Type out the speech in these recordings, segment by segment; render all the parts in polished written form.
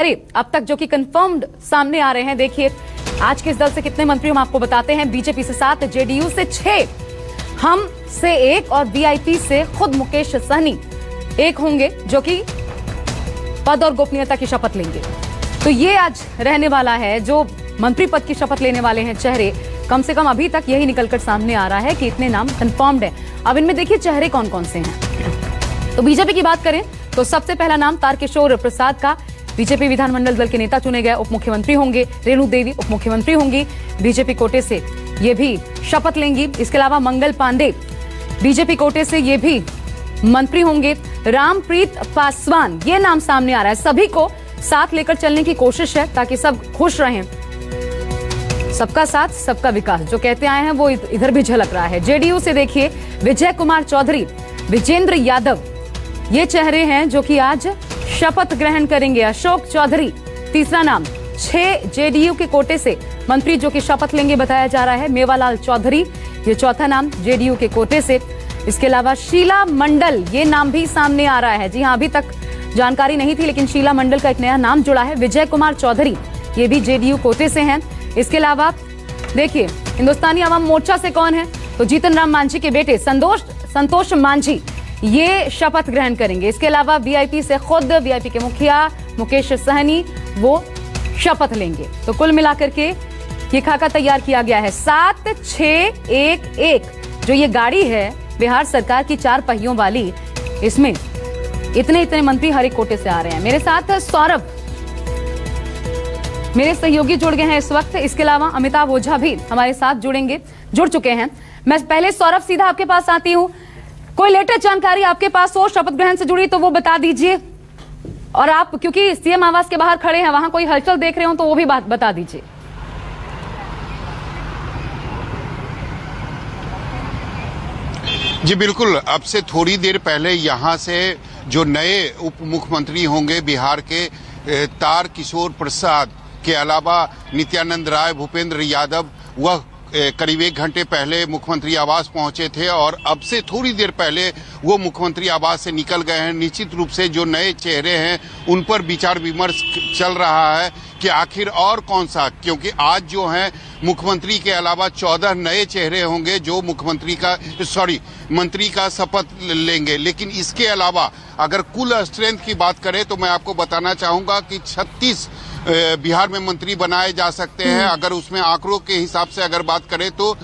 चेहरे अब तक जो कि कंफर्म्ड सामने आ रहे हैं। देखिए आज किस दल से कितने मंत्री हम आपको बताते हैं। बीजेपी से 7, जेडीयू से 6, हम से 1 और वीआईपी से खुद मुकेश सहनी 1 होंगे जो कि पद और गोपनीयता की शपथ लेंगे। तो ये आज रहने वाला है जो मंत्री पद की शपथ लेने वाले हैं चेहरे। कम से कम अभी तक यही निकलकर सामने आ रहा है कि इतने नाम कंफर्म्ड है। अब इनमें देखिए चेहरे कौन कौन से हैं। तो बीजेपी की बात करें तो सबसे पहला नाम तारकिशोर प्रसाद का। बीजेपी विधानमंडल दल के नेता चुने गए, उप मुख्यमंत्री होंगे। रेणु देवी उप मुख्यमंत्री होंगी, बीजेपी कोटे से ये भी शपथ लेंगी। इसके अलावा मंगल पांडे बीजेपी कोटे से ये भी मंत्री होंगे। रामप्रीत पासवान ये नाम सामने आ रहा है। सभी को साथ लेकर चलने की कोशिश है ताकि सब खुश रहें। सबका साथ सबका विकास जो कहते आए हैं वो इधर भी झलक रहा है। जेडीयू से देखिए विजय कुमार चौधरी, विजेंद्र यादव ये चेहरे हैं जो कि आज शपथ ग्रहण करेंगे। अशोक चौधरी तीसरा नाम। 6 जेडीयू के कोटे से मंत्री जो कि शपथ लेंगे बताया जा रहा है। मेवालाल चौधरी ये चौथा नाम जेडीयू के कोटे से। इसके अलावा शीला मंडल ये नाम भी सामने आ रहा है। जी हां, अभी तक जानकारी नहीं थी लेकिन शीला मंडल का एक नया नाम जुड़ा है। विजय कुमार चौधरी ये भी जेडीयू कोटे से हैं। इसके अलावा देखिए हिंदुस्तानी अवाम मोर्चा से कौन है तो जीतन राम मांझी के बेटे संतोष मांझी ये शपथ ग्रहण करेंगे। इसके अलावा वीआईपी से खुद वीआईपी के मुखिया मुकेश सहनी वो शपथ लेंगे। तो कुल मिलाकर के ये खाका तैयार किया गया है। 7-6-1-1 जो ये गाड़ी है बिहार सरकार की 4 पहियों वाली, इसमें इतने मंत्री हर एक कोटे से आ रहे हैं। मेरे साथ सौरभ मेरे सहयोगी जुड़ गए हैं इस वक्त। इसके अलावा अमिताभ ओझा भी हमारे साथ जुड़ चुके हैं। मैं पहले सौरभ सीधा आपके पास आती हूं। कोई लेटेस्ट जानकारी आपके पास हो शपथ ग्रहण से जुड़ी तो वो बता दीजिए। और आप क्योंकि सीएम आवास के बाहर खड़े हैं, वहां कोई हलचल देख रहे हो तो वो भी बात बता दीजिए। जी बिल्कुल, अब से थोड़ी देर पहले यहाँ से जो नए उप मुख्यमंत्री होंगे बिहार के, तारकिशोर प्रसाद के अलावा नित्यानंद राय, भूपेंद्र यादव, वह करीब 1 घंटे पहले मुख्यमंत्री आवास पहुंचे थे और अब से थोड़ी देर पहले वो मुख्यमंत्री आवास से निकल गए हैं। निश्चित रूप से जो नए चेहरे हैं उन पर विचार विमर्श चल रहा है कि आखिर और कौन सा, क्योंकि आज जो है मुख्यमंत्री के अलावा 14 नए चेहरे होंगे जो मंत्री का शपथ लेंगे। लेकिन इसके अलावा अगर कुल स्ट्रेंथ की बात करें तो मैं आपको बताना चाहूंगा कि 36 बिहार में मंत्री बनाए जा सकते हैं। अगर उसमें आंकड़ों के हिसाब से अगर बात करें तो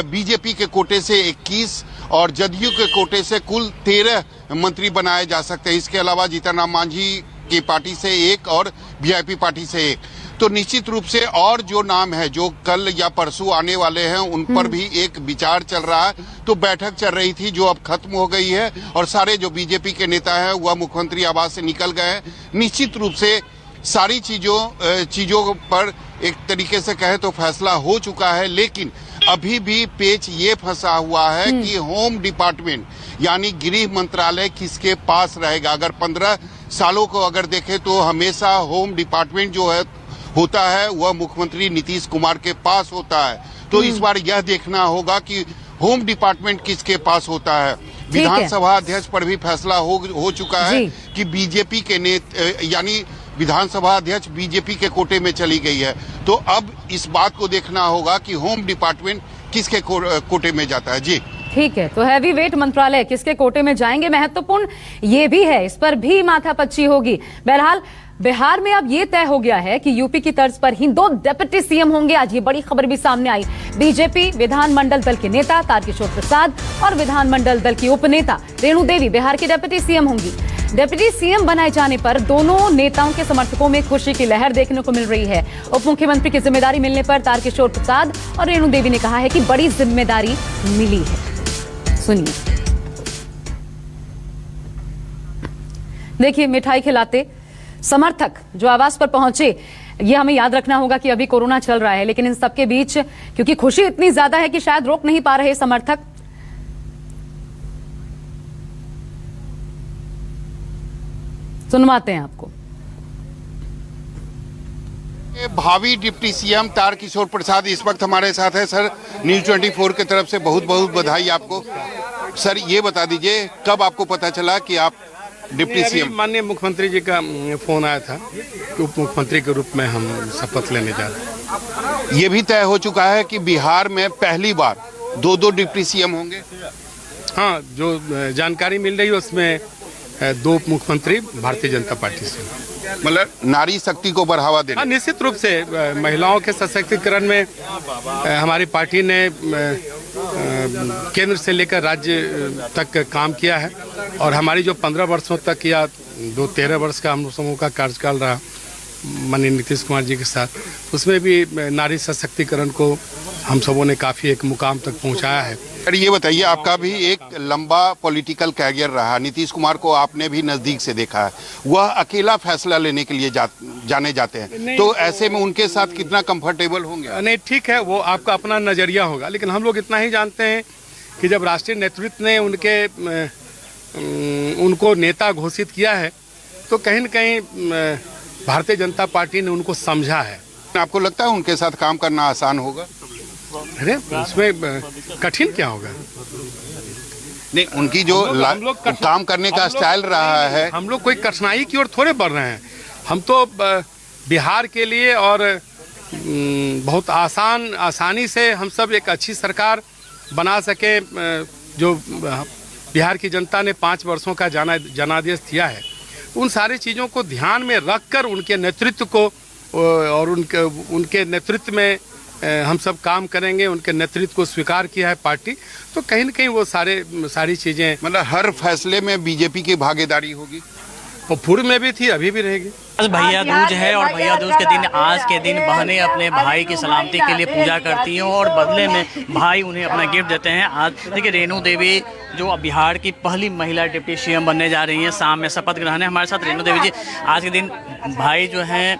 बीजेपी के कोटे से 21 और जदयू के कोटे से कुल 13 मंत्री बनाए जा सकते हैं। इसके अलावा जीतन राम मांझी की पार्टी से 1 और वीआईपी पार्टी से 1। तो निश्चित रूप से और जो नाम है जो कल या परसों आने वाले हैं उन पर भी एक विचार चल रहा है। तो बैठक चल रही थी जो अब खत्म हो गई है और सारे जो बीजेपी के नेता हैं वह मुख्यमंत्री आवास से निकल गए हैं। निश्चित रूप से सारी चीजों पर एक तरीके से कहे तो फैसला हो चुका है। लेकिन अभी भी पेच ये फंसा हुआ है कि होम डिपार्टमेंट यानी गृह मंत्रालय किसके पास रहेगा। अगर 15 सालों को अगर देखें तो हमेशा होम डिपार्टमेंट जो है होता है वह मुख्यमंत्री नीतीश कुमार के पास होता है। तो इस बार यह देखना होगा कि होम डिपार्टमेंट किसके पास होता है। विधानसभा अध्यक्ष पर भी फैसला हो चुका है कि बीजेपी के यानी विधानसभा अध्यक्ष बीजेपी के कोटे में चली गई है। तो अब इस बात को देखना होगा कि होम डिपार्टमेंट किसके कोटे में जाता है। जी ठीक है, तो हैवी वेट मंत्रालय किसके कोटे में जाएंगे महत्वपूर्ण ये भी है, इस पर भी माथापच्ची होगी। बहरहाल बिहार में अब ये तय हो गया है कि यूपी की तर्ज पर ही 2 डिप्टी सीएम होंगे। आज ये बड़ी खबर भी सामने आई। बीजेपी विधानमंडल दल के नेता तारकिशोर प्रसाद और विधानमंडल दल की उपनेता रेणु देवी बिहार की डिप्टी सीएम होंगी। डिप्टी सीएम बनाए जाने पर दोनों नेताओं के समर्थकों में खुशी की लहर देखने को मिल रही है। उप मुख्यमंत्री की जिम्मेदारी मिलने पर तारकिशोर प्रसाद और रेणु देवी ने कहा है कि बड़ी जिम्मेदारी मिली है। सुनिए। देखिए मिठाई खिलाते समर्थक जो आवास पर पहुंचे, ये हमें याद रखना होगा कि अभी कोरोना चल रहा है लेकिन इन सबके बीच क्योंकि खुशी इतनी ज्यादा है कि शायद रोक नहीं पा रहे समर्थक। सुनवाते हैं आपको। भावी डिप्टी सीएम तारकिशोर प्रसाद इस वक्त हमारे साथ है। सर, न्यूज़ 24 की तरफ से बहुत बहुत बधाई आपको। सर ये बता दीजिए कब आपको पता चला कि आप डिप्टी सीएम? माननीय मुख्यमंत्री जी का फोन आया था कि उप मुख्यमंत्री के रूप में हम शपथ लेने जा रहे हैं। ये भी तय हो चुका है कि बिहार में पहली बार 2 डिप्टी सीएम होंगे। हाँ, जो जानकारी मिल रही है उसमें 2 उप मुख्यमंत्री भारतीय जनता पार्टी से, मतलब नारी शक्ति को बढ़ावा देना। हाँ, निश्चित रूप से महिलाओं के सशक्तिकरण में हमारी पार्टी ने केंद्र से लेकर राज्य तक काम किया है और हमारी जो 15 वर्षों तक या 13 वर्ष का हम समूह का कार्यकाल रहा माननीय नीतीश कुमार जी के साथ, उसमें भी नारी सशक्तिकरण को हम सबों ने काफ़ी एक मुकाम तक पहुंचाया है। अरे ये बताइए, आपका भी एक लंबा पॉलिटिकल कैरियर रहा, नीतीश कुमार को आपने भी नजदीक से देखा है, वह अकेला फैसला लेने के लिए जाने जाते हैं, तो ऐसे में उनके साथ कितना कंफर्टेबल होंगे? नहीं, ठीक है, वो आपका अपना नज़रिया होगा, लेकिन हम लोग इतना ही जानते हैं कि जब राष्ट्रीय नेतृत्व ने उनको नेता घोषित किया है तो कहीं न कहीं भारतीय जनता पार्टी ने उनको समझा है। आपको लगता है उनके साथ काम करना आसान होगा? अरे उसमें कठिन क्या होगा? नहीं, उनकी जो काम करने का स्टाइल रहा है। हम लोग कोई कठिनाई की ओर थोड़े बढ़ रहे हैं, हम तो बिहार के लिए और बहुत आसानी से हम सब एक अच्छी सरकार बना सके। जो बिहार की जनता ने 5 वर्षों का जनादेश दिया है, उन सारी चीज़ों को ध्यान में रखकर उनके नेतृत्व को और उनके नेतृत्व में हम सब काम करेंगे। उनके नेतृत्व को स्वीकार किया है पार्टी, तो कहीं न कहीं वो सारी चीज़ें, मतलब हर फैसले में बीजेपी की भागीदारी होगी। वो पूर्व में भी थी, अभी भी रहेगी। भैया दूज है और भैया दूज के दिन आज के दिन बहनें अपने भाई की सलामती के लिए पूजा करती हैं और बदले में भाई उन्हें अपना गिफ्ट देते हैं। आज देखिए रेणु देवी जो बिहार की पहली महिला डिप्टी सीएम बनने जा रही हैं, शाम में शपथ ग्रहण है। हमारे साथ रेणु देवी जी, आज के दिन भाई जो हैं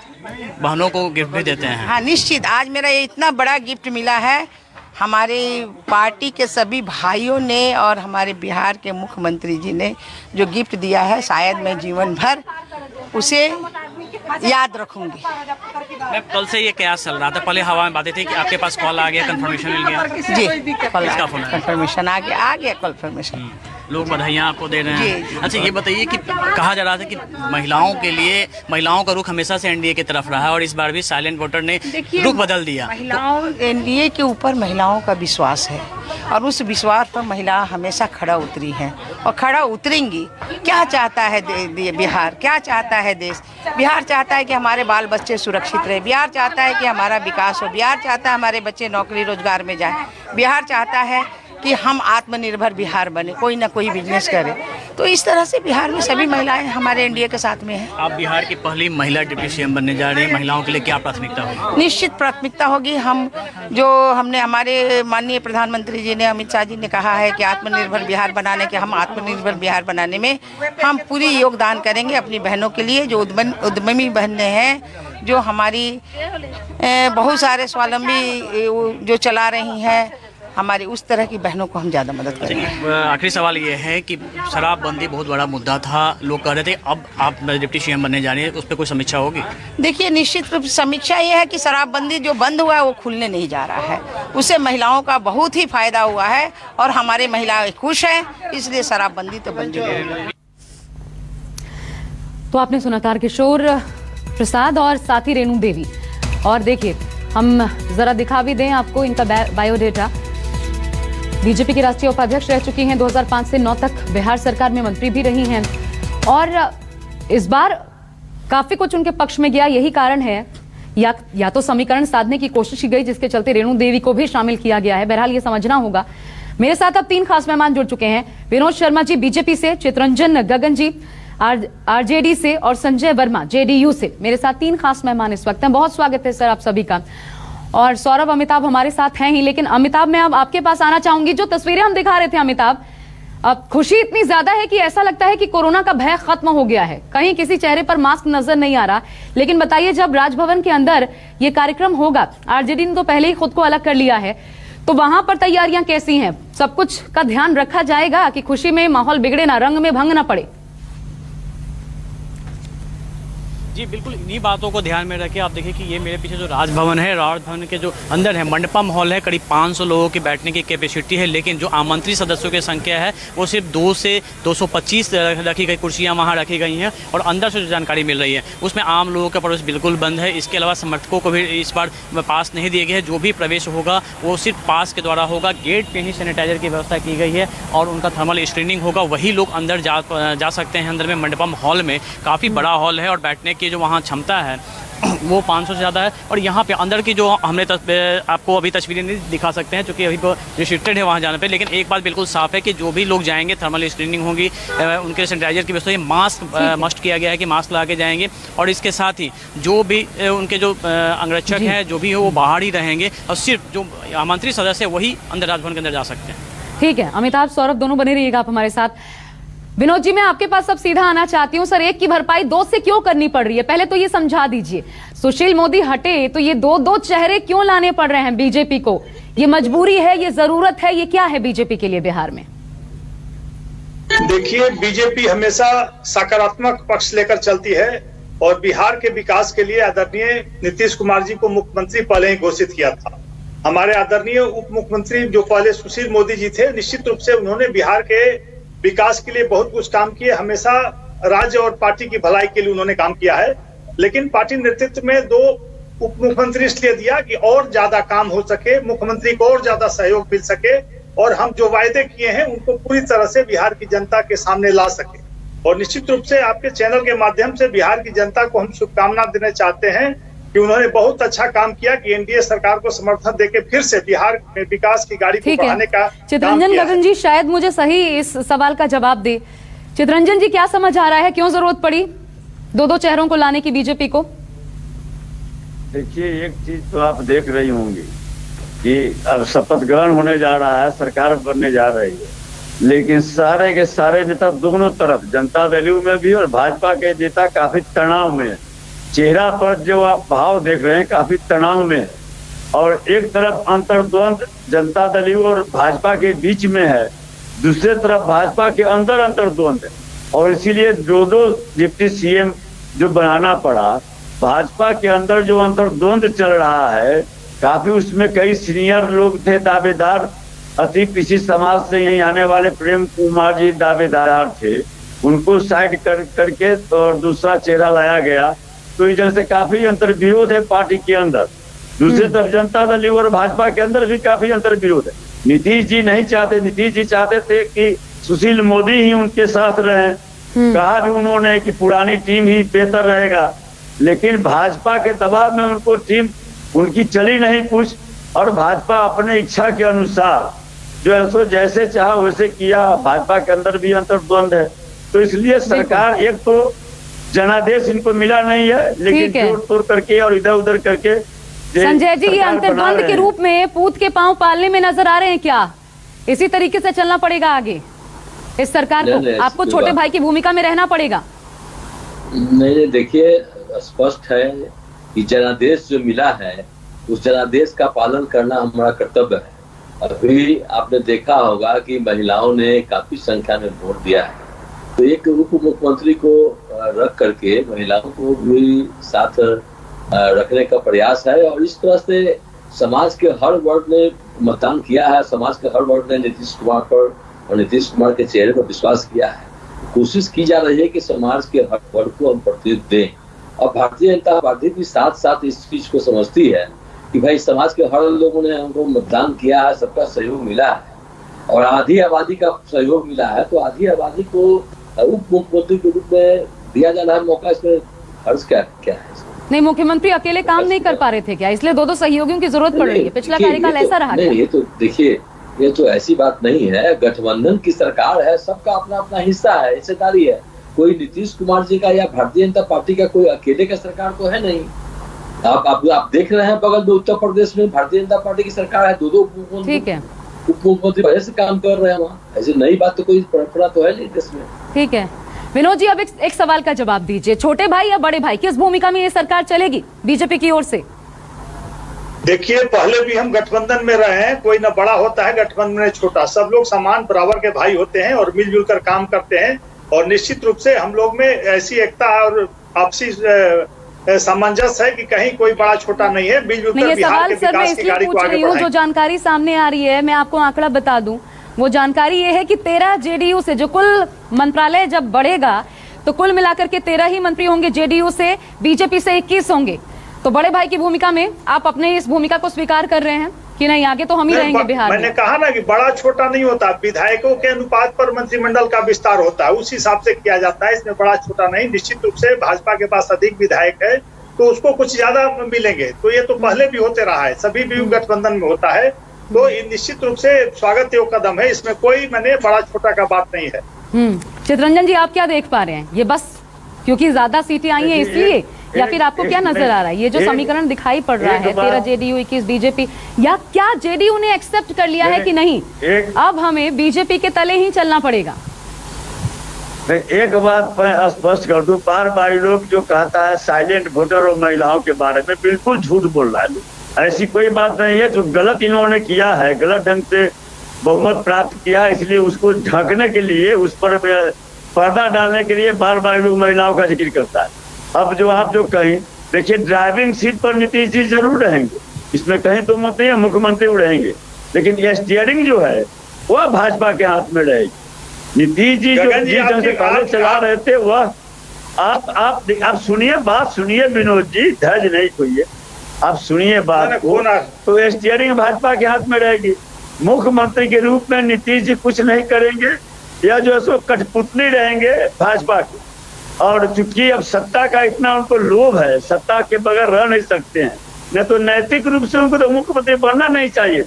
बहनों को गिफ्ट भी देते हैं। हाँ निश्चित, आज मेरा ये इतना बड़ा गिफ्ट मिला है हमारे पार्टी के सभी भाइयों ने और हमारे बिहार के मुख्यमंत्री जी ने जो गिफ्ट दिया है, शायद मैं जीवन भर उसे याद रखूंगी। मैं कल से ये क्या चल रहा था, पहले हवा में बातें थी कि आपके पास कॉल आ गया, कंफर्मेशन मिल गया? जी, कल कंफर्मेशन आ गया कंफर्मेशन। लोग बधाइयाँ आपको दे रहे हैं। जी। अच्छा, ये बताइए कि कहा जा रहा था कि महिलाओं का रुख हमेशा से एनडीए की तरफ रहा है और इस बार भी साइलेंट वोटर ने रुख बदल दिया। महिलाओं एनडीए के ऊपर महिलाओं का विश्वास है और उस विश्वास पर महिला हमेशा खड़ा उतरी हैं और खड़ा उतरेंगी। क्या चाहता है बिहार, क्या चाहता है देश? बिहार चाहता है कि हमारे बाल बच्चे सुरक्षित रहे, बिहार चाहता है कि हमारा विकास हो, बिहार चाहता है हमारे बच्चे नौकरी रोजगार में जाए, बिहार चाहता है कि हम आत्मनिर्भर बिहार बने, कोई ना कोई बिजनेस करे। तो इस तरह से बिहार में सभी महिलाएं हमारे एनडीए के साथ में हैं। आप बिहार की पहली महिला डिप्टी सीएम बनने जा रही हैं, महिलाओं के लिए क्या प्राथमिकता होगी? निश्चित प्राथमिकता होगी। हमने हमारे माननीय प्रधानमंत्री जी ने, अमित शाह जी ने कहा है कि आत्मनिर्भर बिहार बनाने में हम पूरी योगदान करेंगे अपनी बहनों के लिए, जो उद्यमी बहनें हैं, जो हमारी बहुत सारे स्वावलंबी जो चला रही हैं, हमारी उस तरह की बहनों को हम ज़्यादा मदद करेंगे। आखिरी सवाल ये है कि शराबबंदी बहुत बड़ा मुद्दा था, लोग कह रहे थे अब आप डिप्टी सीएम बनने जा रही हैं, उस पर कोई समीक्षा होगी? देखिए, निश्चित रूप से समीक्षा ये है कि शराबबंदी जो बंद हुआ है वो खुलने नहीं जा रहा है, उससे महिलाओं का बहुत ही फायदा हुआ है और हमारे महिलाएं खुश हैं, इसलिए शराबबंदी तो बंद है। तो आपने सुना तारकिशोर प्रसाद और साथी रेणु देवी। और देखिए, हम जरा दिखा भी दें आपको इनका बायोडेटा। बीजेपी की राष्ट्रीय उपाध्यक्ष रह चुकी हैं, 2005 से 9 तक बिहार सरकार में मंत्री भी रही हैं और इस बार काफी कुछ उनके पक्ष में गया। यही कारण है या तो समीकरण साधने की कोशिश की गई जिसके चलते रेणु देवी को भी शामिल किया गया है। बहरहाल ये समझना होगा। मेरे साथ अब 3 खास मेहमान जुड़ चुके हैं। विनोद शर्मा जी बीजेपी से, चितरंजन गगन जी आरजेडी से और संजय वर्मा जेडीयू से। मेरे साथ 3 खास मेहमान इस वक्त हैं। बहुत स्वागत है सर आप सभी का। और सौरभ, अमिताभ हमारे साथ हैं ही, लेकिन अमिताभ मैं अब आपके पास आना चाहूंगी। जो तस्वीरें हम दिखा रहे थे अमिताभ, अब खुशी इतनी ज्यादा है कि ऐसा लगता है कि कोरोना का भय खत्म हो गया है, कहीं किसी चेहरे पर मास्क नजर नहीं आ रहा। लेकिन बताइए, जब राजभवन के अंदर ये कार्यक्रम होगा, आरजेडी ने तो पहले ही खुद को अलग कर लिया है, तो वहां पर तैयारियां कैसी हैं? सब कुछ का ध्यान रखा जाएगा कि खुशी में माहौल बिगड़े ना, रंग में भंग ना पड़े? जी बिल्कुल, इन्हीं बातों को ध्यान में रखे आप देखिए कि ये मेरे पीछे जो राजभवन है, राजभवन के जो अंदर है मंडपम हॉल है, करीब 500 लोगों की बैठने की कैपेसिटी है, लेकिन जो आमंत्रित सदस्यों की संख्या है वो सिर्फ 2 से 225 रखी गई कुर्सियां वहां रखी गई हैं। और अंदर से जो जानकारी मिल रही है उसमें आम लोगों का प्रवेश बिल्कुल बंद है। इसके अलावा समर्थकों को भी इस बार पास नहीं दिए गए हैं। जो भी प्रवेश होगा वो सिर्फ पास के द्वारा होगा। गेट पे ही सैनिटाइजर की व्यवस्था की गई है और उनका थर्मल स्क्रीनिंग होगा, वही लोग अंदर जा सकते हैं। अंदर में मंडपम हॉल में काफ़ी बड़ा हॉल है और बैठने की जो वहाँ क्षमता है वो 500 से ज़्यादा है। और यहाँ पे अंदर की जो हमने आपको अभी तस्वीरें नहीं दिखा सकते हैं क्योंकि अभी रिस्ट्रिक्टेड है वहाँ जाने पे, लेकिन एक बात बिल्कुल साफ़ है कि जो भी लोग जाएंगे थर्मल स्क्रीनिंग होगी, उनके सैनिटाइजर की व्यवस्था, मास्क मस्ट किया गया है कि मास्क ला के जाएंगे। और इसके साथ ही जो भी उनके जो अंगरक्षक हैं जो भी हो वो बाहर ही रहेंगे और सिर्फ जो आमंत्रित सदस्य वही अंदर राजभवन के अंदर जा सकते हैं। ठीक है, अमिताभ सौरभ दोनों बने रहिएगा आप हमारे साथ। विनोद जी, मैं आपके पास अब सीधा आना चाहती हूँ। सर, एक की भरपाई 2 से क्यों करनी पड़ रही है? पहले तो ये समझा दीजिए, सुशील मोदी हटे तो ये 2 चेहरे क्यों लाने पड़ रहे हैं बीजेपी को? ये मजबूरी है, ये जरूरत है, ये क्या है बीजेपी के लिए बिहार में? देखिए, बीजेपी हमेशा सकारात्मक पक्ष लेकर चलती है और बिहार के विकास के लिए आदरणीय नीतीश कुमार जी को मुख्यमंत्री पहले ही घोषित किया था। हमारे आदरणीय उप मुख्यमंत्री जो पहले सुशील मोदी जी थे, निश्चित रूप से उन्होंने बिहार के विकास के लिए बहुत कुछ काम किए। हमेशा राज्य और पार्टी की भलाई के लिए उन्होंने काम किया है, लेकिन पार्टी नेतृत्व में 2 उप मुख्यमंत्री इसलिए दिया कि और ज्यादा काम हो सके, मुख्यमंत्री को और ज्यादा सहयोग मिल सके और हम जो वायदे किए हैं उनको पूरी तरह से बिहार की जनता के सामने ला सके। और निश्चित रूप से आपके चैनल के माध्यम से बिहार की जनता को हम शुभकामना देना चाहते हैं कि उन्होंने बहुत अच्छा काम किया कि एनडीए सरकार को समर्थन देके फिर से बिहार में विकास की गाड़ी को बढ़ाने का चितरंजन गगन जी शायद मुझे सही इस सवाल का जवाब दे। चितरंजन जी, क्या समझ आ रहा है, क्यों जरूरत पड़ी 2 चेहरों को लाने की बीजेपी को? देखिए, एक चीज तो आप देख रही होंगी कि अब शपथ ग्रहण होने जा रहा है, सरकार बनने जा रही है, लेकिन सारे के सारे नेता दोनों तरफ, जनता दल में भी और भाजपा के नेता काफी तनाव में है। चेहरा पर जो आप भाव देख रहे हैं काफी तनाव में है और एक तरफ अंतर्द्वंद जनता दल और भाजपा के बीच में है, दूसरे तरफ भाजपा के अंदर अंतर्द्वंद है और इसीलिए 2 डिप्टी सीएम जो बनाना पड़ा। भाजपा के अंदर जो अंतर्द्वंद चल रहा है काफी, उसमें कई सीनियर लोग थे दावेदार, अति पिछड़ी समाज से यहीं आने वाले प्रेम कुमार जी दावेदार थे, उनको साइड करके और दूसरा चेहरा लाया गया। तो इस से काफी अंतर्विरोध है पार्टी के अंदर। दूसरी तरफ जनता दल और भाजपा के अंदर भी काफी अंतर्विरोध है। नीतीश जी नहीं चाहते, नीतीश जी चाहते थे कि सुशील मोदी ही उनके साथ रहे। कहा भी उन्होंने कि पुरानी टीम ही बेहतर रहेगा, लेकिन भाजपा के दबाव में उनको टीम उनकी चली नहीं कुछ और भाजपा अपने इच्छा के अनुसार जो जैसे चाहा वैसे किया। भाजपा के अंदर भी अंतर्द्वंद है, तो इसलिए सरकार, एक तो जनादेश इनको मिला नहीं है, लेकिन जोड़ तोड़ करके और इधर उधर करके। संजय जी, ये अंतर्द्वंद के रूप में पूत के पांव पालने में नजर आ रहे हैं क्या? इसी तरीके से चलना पड़ेगा आगे इस सरकार को? आपको छोटे भाई की भूमिका में रहना पड़ेगा? नहीं, देखिए, स्पष्ट है कि जनादेश जो मिला है उस जनादेश का पालन करना हमारा कर्तव्य है। अभी आपने देखा होगा कि महिलाओं ने काफी संख्या में वोट दिया है, तो एक उप मुख्यमंत्री को रख करके महिलाओं को भी साथ रखने का प्रयास है और इस तरह से समाज के हर वर्ग ने मतदान किया है। समाज के हर वर्ग ने नीतीश कुमार पर और नीतीश कुमार के चेहरे पर विश्वास किया है। कोशिश की जा रही है कि समाज के हर वर्ग को हम प्रतिनिधित्व दें और भारतीय जनता पार्टी भी साथ साथ इस चीज को समझती है कि भाई समाज के हर लोगों ने हमको मतदान किया है, सबका सहयोग मिला है और आधी आबादी का सहयोग मिला है, तो आधी आबादी को उप मुख्यमंत्री के रूप में दिया जाना है मौका। इसमें हर्ष क्या है? नहीं, मुख्यमंत्री अकेले काम नहीं कर पा रहे थे क्या? इसलिए 2 सहयोगियों की जरूरत पड़ रही है? पिछला कार्यकाल ऐसा रहा? नहीं, ये तो देखिए, ये तो ऐसी बात नहीं है। गठबंधन की सरकार है, सबका अपना अपना हिस्सा है, हिस्सेदारी है। कोई नीतीश कुमार जी का या भारतीय जनता पार्टी का कोई अकेले का सरकार तो है नहीं। आप देख रहे हैं बगल में उत्तर प्रदेश में भारतीय जनता पार्टी की सरकार है, 2 उप मुख्यमंत्री पहले से काम कर रहे हैं वहाँ। ऐसी नई बात तो कोई परंपरा तो है नहीं देश में। ठीक है विनोद जी, अब एक सवाल का जवाब दीजिए, छोटे भाई या बड़े भाई, किस भूमिका में ये सरकार चलेगी बीजेपी की ओर से? देखिए, पहले भी हम गठबंधन में रहे हैं, कोई ना बड़ा होता है गठबंधन में छोटा, सब लोग समान बराबर के भाई होते हैं और मिलजुल कर काम करते हैं और निश्चित रूप से हम लोग में ऐसी एकता और आपसी सामंजस्य है कि कहीं कोई बड़ा छोटा नहीं है, मिलजुल नहीं, कर ये बिहार के सवाल सर मैं विकास की इसलिए गाड़ी पूछ को रही आगे हूँ, जो बढ़ाएं। जानकारी सामने आ रही है मैं आपको आंकड़ा बता दूं। वो जानकारी ये है कि 13 जेडीयू से, जो कुल मंत्रालय जब बढ़ेगा तो कुल मिलाकर के 13 ही मंत्री होंगे जेडीयू से, बीजेपी से 21 होंगे। तो बड़े भाई की भूमिका में आप अपने इस भूमिका को स्वीकार कर रहे हैं कि नहीं, आगे तो हम ही रहेंगे बिहार मैंने में? कहा ना कि बड़ा छोटा नहीं होता, विधायकों के अनुपात पर मंत्रिमंडल का विस्तार होता है, उस हिसाब से किया जाता है। इसमें बड़ा छोटा नहीं, निश्चित रूप से भाजपा के पास अधिक विधायक है तो उसको कुछ ज्यादा मिलेंगे। तो ये तो पहले भी होते रहा है, सभी भी गठबंधन में होता है। तो ये निश्चित रूप से स्वागत योग्य कदम है, इसमें कोई मैंने बड़ा छोटा का बात नहीं है। चितरंजन जी, आप क्या देख पा रहे हैं? ये बस क्योंकि ज्यादा सीटें आई हैं इसलिए, या फिर आपको क्या नजर आ रहा है? ये जो समीकरण दिखाई पड़ रहा है 13 जेडीयू 21 बीजेपी, या क्या जेडीयू ने एक्सेप्ट कर लिया है कि नहीं अब हमें बीजेपी के तले ही चलना पड़ेगा? एक बात मैं स्पष्ट कर दूं, बार बार लोग जो कहता है साइलेंट वोटर और महिलाओं के बारे में, बिल्कुल झूठ बोल रहा है। ऐसी कोई बात नहीं है। जो गलत इन्होंने किया है, गलत ढंग से बहुमत प्राप्त किया, इसलिए उसको ढकने के लिए, उस पर पर्दा डालने के लिए बार बार लोग महिलाओं का जिक्र करता है। अब जो आप जो कहें, देखिए ड्राइविंग सीट पर नीतीश जी जरूर रहेंगे, इसमें कहीं तो मत नहीं है, मुख्यमंत्री रहेंगे, लेकिन ये स्टीयरिंग जो है वह भाजपा के हाथ में रहेगी। नीतीश जी जो जिस ढंग से कागज चला रहे थे वह आप सुनिए, बात सुनिए विनोद जी, धैर्य नहीं खोइए, आप सुनिए बात को। तो स्टीयरिंग भाजपा के हाथ में रहेगी। मुख्यमंत्री के रूप में नीतीश जी कुछ नहीं करेंगे, या जो है सो कठपुतली रहेंगे भाजपा के। और चूंकि अब सत्ता का इतना उनको लोभ है, सत्ता के बगैर रह नहीं सकते हैं, नहीं तो नैतिक रूप से उनको तो मुख्यमंत्री बनना नहीं चाहिए।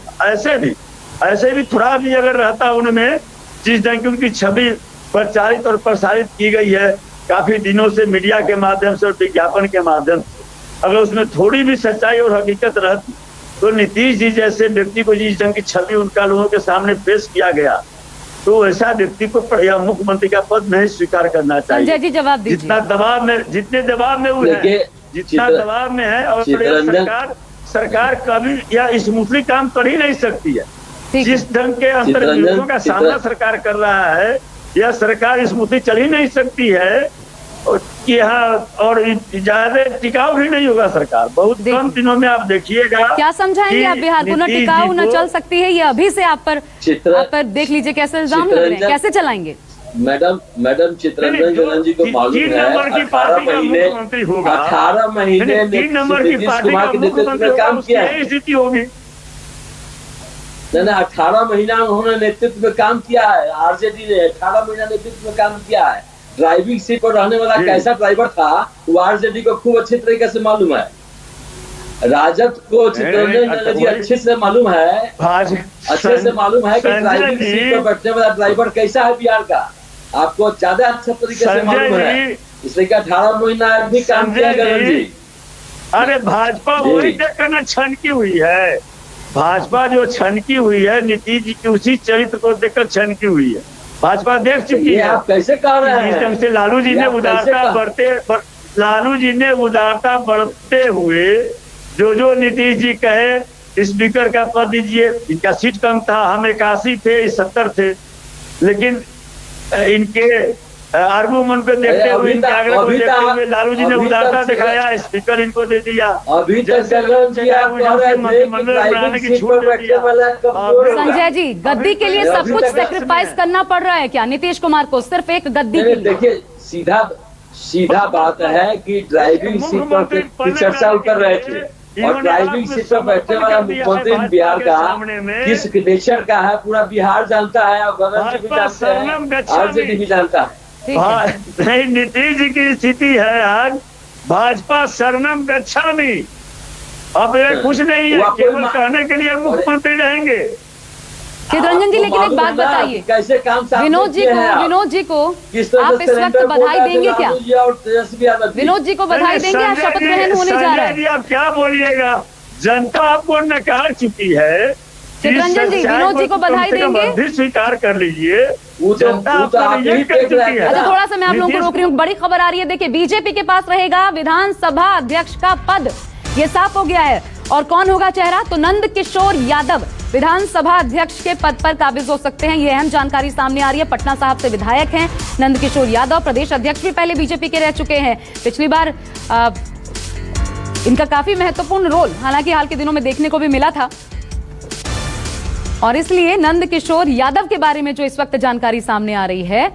ऐसे भी थोड़ा भी अगर रहता उनमें, जिस ढंग की उनकी छवि प्रचारित और प्रसारित की गई है काफी दिनों से मीडिया के माध्यम से और विज्ञापन के माध्यम से, अगर उसमें थोड़ी भी सच्चाई और हकीकत रहती तो नीतीश जी जैसे व्यक्ति को जिस ढंग की छवि उनका लोगों के सामने पेश किया गया, तो ऐसा व्यक्ति को मुख्यमंत्री का पद नहीं स्वीकार करना चाहिए। संजय जी जवाब दीजिए। जितने दबाव में वो है, जितना दबाव में है, और सरकार कभी या स्मूथली काम कर ही नहीं सकती है। जिस ढंग के अंतर्विरोधों का सामना सरकार कर रहा है, यह सरकार स्मूथली चल ही नहीं सकती है कि यहाँ, और ज्यादा टिकाऊ भी नहीं होगा सरकार। बहुत कम दिनों में आप देखिएगा। क्या समझाएंगे आप बिहार को? न टिकाऊ न चल सकती है, ये अभी से आप पर देख लीजिए कैसे इल्जाम लग रहे हैं, कैसे चलाएंगे? मैडम चितरंजन जी को मालूम है 18 महीने नीतीश कुमार के नेतृत्व में काम किया है। स्थिति होगी नहीं, 18 महीना उन्होंने नेतृत्व में काम किया है। आरजेडी ने 18 महीना नेतृत्व में काम किया है। ड्राइविंग सीट पर रहने वाला कैसा ड्राइवर था वो आरजेडी को खूब अच्छी तरीके से मालूम है। राजद को चितरंजन जी अच्छे से मालूम है, अच्छे से मालूम है कि ड्राइविंग सीट पर बैठने वाला ड्राइवर कैसा है बिहार का, आपको ज्यादा अच्छा तरीके से मालूम है। इसलिए 18 महीना भी काम किया गगन जी। अरे भाजपा वही देखकर छनकी हुई है, भाजपा जो छनकी हुई है नीतीश जी की उसी चरित्र को देखकर छनकी हुई है। भाजपा देख चुकी है। आप कैसे कह रहे हैं? जिस ढंग से लालू जी ने उदारता बढ़ते हुए जो नीतीश जी कहे स्पीकर का पद दीजिए, इनका सीट कम था, हम 81 थे, 70 थे, लेकिन इनके आर्गूमेंट को देखते हुए, लालू जी ने उदारता दिखाया, स्पीकर इनको दे दिया। अभी तक संजय जी, गद्दी के लिए सब कुछ सेक्रीफाइस करना पड़ रहा है क्या नीतीश कुमार को, सिर्फ एक गद्दी के लिए? देखिए सीधा बात है कि ड्राइविंग सीट पर चर्चा उतर रहे थे, और ड्राइविंग सीट पर बैठने वाला मुख्यमंत्री बिहार का किस नेचर का है पूरा बिहार जानता है, और गगन जी भी जानते हैं, आरजेडी भी जानता है। नहीं, नीतीश जी की स्थिति है आज भाजपा शरणम गच्छामि। अब ये कुछ नहीं है, केवल कहने के लिए मुख्यमंत्री रहेंगे। चितरंजन जी, लेकिन एक बात बताइए, कैसे काम विनोद जी को आप इस वक्त बधाई देंगे क्या? विनोद जी को बधाई देंगे, आप शपथ ग्रहण होने जा रहा है। आप क्या बोलिएगा, जनता आपको नकार चुकी है। चितरंजन जी, विनोद जी को बधाई देंगे, स्वीकार कर लीजिए। अच्छा, थोड़ा सा मैं आप लोगों को रोक रही हूँ, बड़ी खबर आ रही है। देखिए, बीजेपी के पास रहेगा विधानसभा अध्यक्ष का पद, ये साफ हो गया है। और कौन होगा चेहरा? तो नंद किशोर यादव। विधानसभा अध्यक्ष के पद पर काबिज हो सकते हैं। ये अहम जानकारी सामने आ रही है। पटना साहिब से विधायक हैं नंदकिशोर यादव, प्रदेश अध्यक्ष भी पहले बीजेपी के रह चुके हैं। पिछली बार इनका काफी महत्वपूर्ण रोल हालांकि हाल के दिनों में देखने को भी मिला था, और इसलिए नंदकिशोर यादव के बारे में जो इस वक्त जानकारी सामने आ रही है,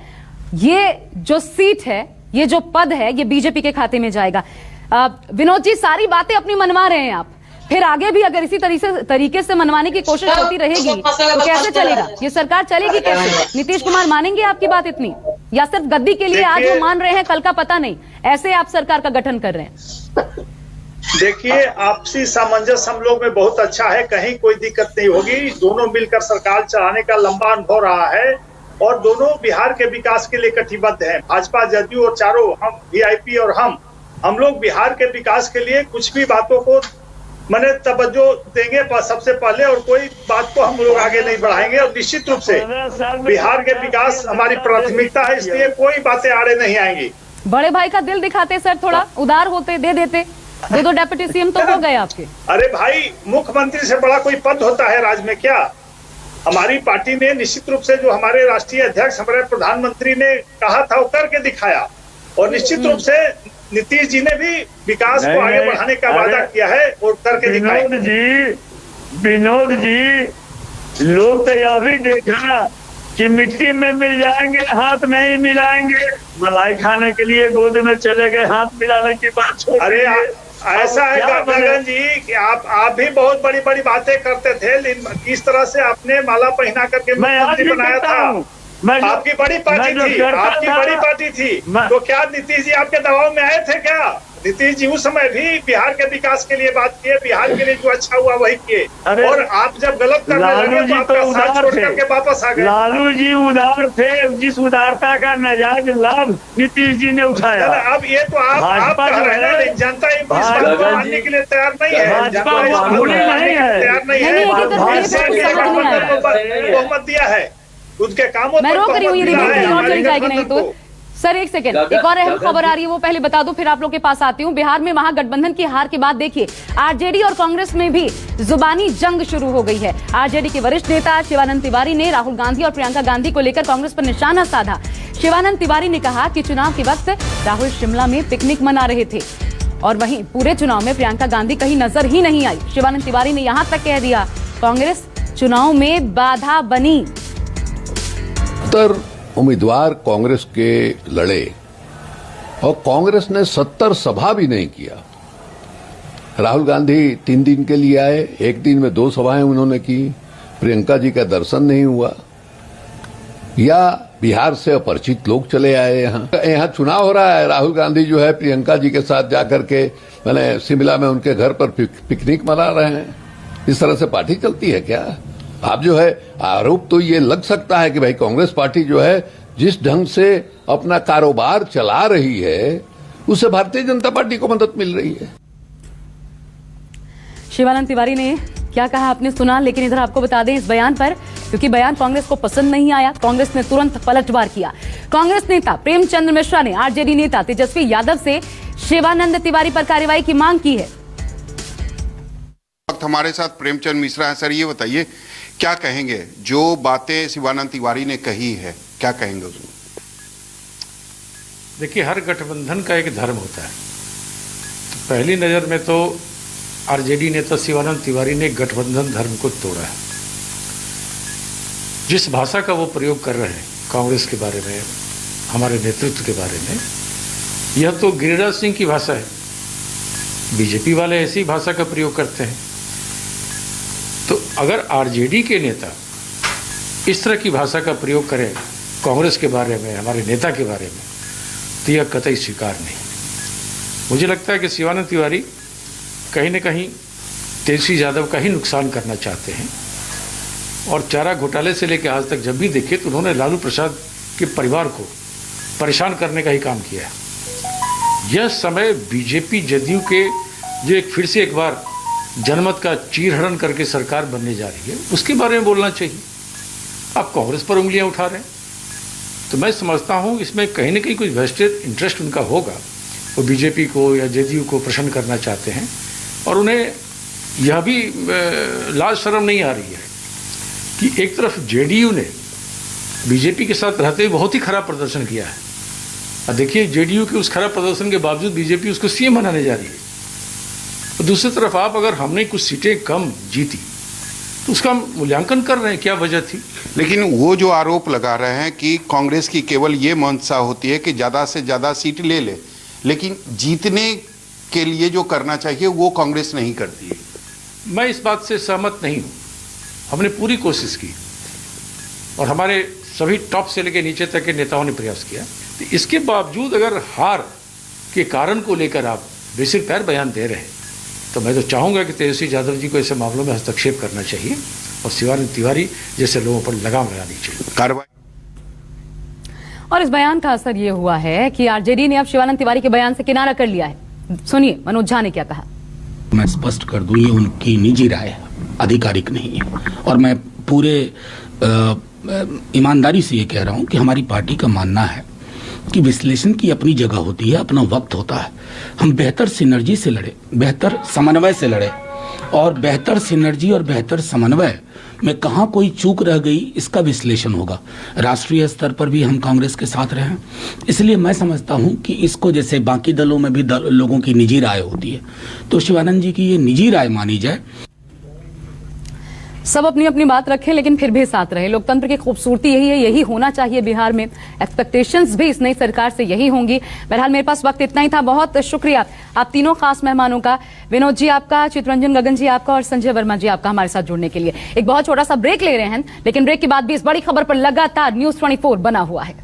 ये जो सीट है, ये जो पद है, ये बीजेपी के खाते में जाएगा। विनोद जी, सारी बातें अपनी मनवा रहे हैं आप, फिर आगे भी अगर इसी तरीके से मनवाने की कोशिश होती रहेगी तो कैसे चलेगा? ये सरकार चलेगी कैसे? नीतीश कुमार मानेंगे आपकी बात इतनी, या सिर्फ गद्दी के लिए आज वो मान रहे हैं, कल का पता नहीं, ऐसे आप सरकार का गठन कर रहे हैं? देखिए, आपसी सामंजस्य हम लोग में बहुत अच्छा है, कहीं कोई दिक्कत नहीं होगी। दोनों मिलकर सरकार चलाने का लंबा अनुभव रहा है और दोनों बिहार के विकास के लिए कटिबद्ध हैं। भाजपा, जदयू और चारों हम वीआईपी और हम लोग बिहार के विकास के लिए कुछ भी बातों को मैंने तवज्जो देंगे सबसे पहले, और कोई बात को हम लोग आगे नहीं बढ़ाएंगे। और निश्चित रूप से बिहार के विकास हमारी प्राथमिकता है, इसलिए कोई बातें आड़े नहीं आएंगी। बड़े भाई का दिल दिखाते सर, थोड़ा उदार होते, दे देते, दो डिप्टी सीएम तो हो गए आपके। अरे भाई, मुख्यमंत्री से बड़ा कोई पद होता है राज्य में क्या? हमारी पार्टी ने निश्चित रूप से, जो हमारे राष्ट्रीय अध्यक्ष, हमारे प्रधानमंत्री ने कहा था वो करके दिखाया, और निश्चित रूप से नीतीश जी ने भी विकास को आगे बढ़ाने का वादा किया है और करके दिखाया। विनोद जी, लोग तो यह भी देखा कि मिट्टी में मिल जाएंगे, हाथ में ही मिलाएंगे। मलाई खाने के लिए गोद में चले गए, हाथ मिलाने की बात छोड़। अरे ऐसा है गगन जी कि आप भी बहुत बड़ी बड़ी बातें करते थे, लेकिन किस तरह से आपने माला पहना करके मुख्यमंत्री बनाया था? आपकी बड़ी पार्टी थी, आपकी बड़ी पार्टी थी, तो क्या नीतीश जी आपके दबाव में आए थे क्या? नीतीश जी उस समय भी बिहार के विकास के लिए बात किए, बिहार के लिए जो अच्छा हुआ वही किए, और आप जब गलत करने लगे तो आपका साथ छोड़ करके वापस आ गए। लालू जी उदार थे, जिस उदारता का नजायज लाभ नीतीश जी ने उठाया। अब ये तो आप कह रहे हैं, जनता इस बात को मानने के लिए तैयार नहीं है, तैयार नहीं है, बहुमत दिया है, उनके कामों मैं रोक रही हूँ, ये और चली जाएगी नहीं तो। सर एक सेकंड, एक और अहम खबर आ रही है, वो पहले बता दूं, फिर आप लोग के पास आती हूँ। बिहार में महागठबंधन की हार के बाद देखिए आरजेडी और कांग्रेस में भी जुबानी जंग शुरू हो गई है। आरजेडी के वरिष्ठ नेता शिवानंद तिवारी ने राहुल गांधी और प्रियंका गांधी को लेकर कांग्रेस पर निशाना साधा। शिवानंद तिवारी ने कहा कि चुनाव के वक्त राहुल शिमला में पिकनिक मना रहे थे, और वहीं पूरे चुनाव में प्रियंका गांधी कहीं नजर ही नहीं आई। शिवानंद तिवारी ने यहां तक कह दिया, कांग्रेस चुनाव में बाधा बनी। उम्मीदवार कांग्रेस के लड़े और कांग्रेस ने 70 सभा भी नहीं किया। राहुल गांधी 3 दिन के लिए आए, एक दिन में 2 सभाएं उन्होंने की, प्रियंका जी का दर्शन नहीं हुआ, या बिहार से अपरिचित लोग चले आए। यहाँ चुनाव हो रहा है, राहुल गांधी जो है प्रियंका जी के साथ जाकर के मैंने शिमला में उनके घर पर पिकनिक मना रहे हैं। इस तरह से पार्टी चलती है क्या? आप जो है आरोप तो ये लग सकता है कि भाई कांग्रेस पार्टी जो है जिस ढंग से अपना कारोबार चला रही है, उससे भारतीय जनता पार्टी को मदद मिल रही है। शिवानंद तिवारी ने क्या कहा आपने सुना, लेकिन इधर आपको बता दें इस बयान पर, क्योंकि बयान कांग्रेस को पसंद नहीं आया, कांग्रेस ने तुरंत पलटवार किया। कांग्रेस नेता प्रेमचंद्र मिश्रा ने आरजेडी नेता तेजस्वी यादव से शिवानंद तिवारी पर कार्रवाई की मांग की है। हमारे साथ प्रेमचंद मिश्रा है। सर ये बताइए, क्या कहेंगे जो बातें शिवानंद तिवारी ने कही है, क्या कहेंगे उसमें? देखिए, हर गठबंधन का एक धर्म होता है। तो पहली नज़र में तो आरजेडी नेता शिवानंद तिवारी ने गठबंधन धर्म को तोड़ा है। जिस भाषा का वो प्रयोग कर रहे हैं कांग्रेस के बारे में, हमारे नेतृत्व के बारे में, यह तो गिरिराज सिंह की भाषा है। बीजेपी वाले ऐसी भाषा का प्रयोग करते हैं। तो अगर आरजेडी के नेता इस तरह की भाषा का प्रयोग करें कांग्रेस के बारे में, हमारे नेता के बारे में, तो यह कतई स्वीकार नहीं। मुझे लगता है कि शिवानंद तिवारी कहीं न कहीं तेजस्वी यादव का ही नुकसान करना चाहते हैं, और चारा घोटाले से लेकर आज तक जब भी देखे तो उन्होंने लालू प्रसाद के परिवार को परेशान करने का ही काम किया है। यह समय बीजेपी जदयू के जो फिर से एक बार जनमत का चीरहरण करके सरकार बनने जा रही है, उसके बारे में बोलना चाहिए। आप कांग्रेस पर उंगलियां उठा रहे हैं, तो मैं समझता हूं इसमें कहीं न कहीं कोई वेस्टेड इंटरेस्ट उनका होगा। वो बीजेपी को या जदयू को प्रसन्न करना चाहते हैं, और उन्हें यह भी लाज शर्म नहीं आ रही है कि एक तरफ जेडीयू ने बीजेपी के साथ रहते हुए बहुत ही खराब प्रदर्शन किया है, और देखिए जेडीयू के उस खराब प्रदर्शन के बावजूद बीजेपी उसको सीएम बनाने जा रही है। और दूसरी तरफ आप अगर हमने कुछ सीटें कम जीती तो उसका मूल्यांकन कर रहे हैं क्या वजह थी। लेकिन वो जो आरोप लगा रहे हैं कि कांग्रेस की केवल ये मंशा होती है कि ज्यादा से ज्यादा सीट ले ले, लेकिन जीतने के लिए जो करना चाहिए वो कांग्रेस नहीं करती है। मैं इस बात से सहमत नहीं हूं। हमने पूरी कोशिश की और हमारे सभी टॉप से लेकर नीचे तक के नेताओं ने प्रयास किया। तो इसके बावजूद अगर हार के कारण को लेकर आप बेसिक पैर बयान दे रहे हैं तो मैं तो चाहूंगा कि तेजस्वी यादव जी को ऐसे मामलों में हस्तक्षेप करना चाहिए और शिवानंद तिवारी जैसे लोगों पर लगाम लगानी चाहिए कार्रवाई। और इस बयान का असर ये हुआ है कि आरजेडी ने अब शिवानंद तिवारी के बयान से किनारा कर लिया है। सुनिए मनोज झा ने क्या कहा। मैं स्पष्ट कर दूं, ये उनकी निजी राय है, आधिकारिक नहीं है। और मैं पूरे ईमानदारी से ये कह रहा हूं कि हमारी पार्टी का मानना है कि विश्लेषण की अपनी जगह होती है, अपना वक्त होता है। हम बेहतर सिनर्जी से लड़े, बेहतर समन्वय से लड़े, और बेहतर सिनर्जी और बेहतर समन्वय में कहाँ कोई चूक रह गई इसका विश्लेषण होगा। राष्ट्रीय स्तर पर भी हम कांग्रेस के साथ रहे, इसलिए मैं समझता हूं कि इसको जैसे बाकी दलों में भी लोगों की निजी राय होती है, तो शिवानंद जी की ये निजी राय मानी जाए। सब अपनी अपनी बात रखें लेकिन फिर भी साथ रहे। लोकतंत्र की खूबसूरती यही है, यही होना चाहिए बिहार में। एक्सपेक्टेशंस भी इस नई सरकार से यही होंगी। बहरहाल मेरे पास वक्त इतना ही था। बहुत शुक्रिया आप तीनों खास मेहमानों का, विनोद जी आपका, चितरंजन गगन जी आपका और संजय वर्मा जी आपका हमारे साथ जुड़ने के लिए। एक बहुत छोटा सा ब्रेक ले रहे हैं, लेकिन ब्रेक के बाद भी इस बड़ी खबर पर लगातार न्यूज़ 24 बना हुआ है।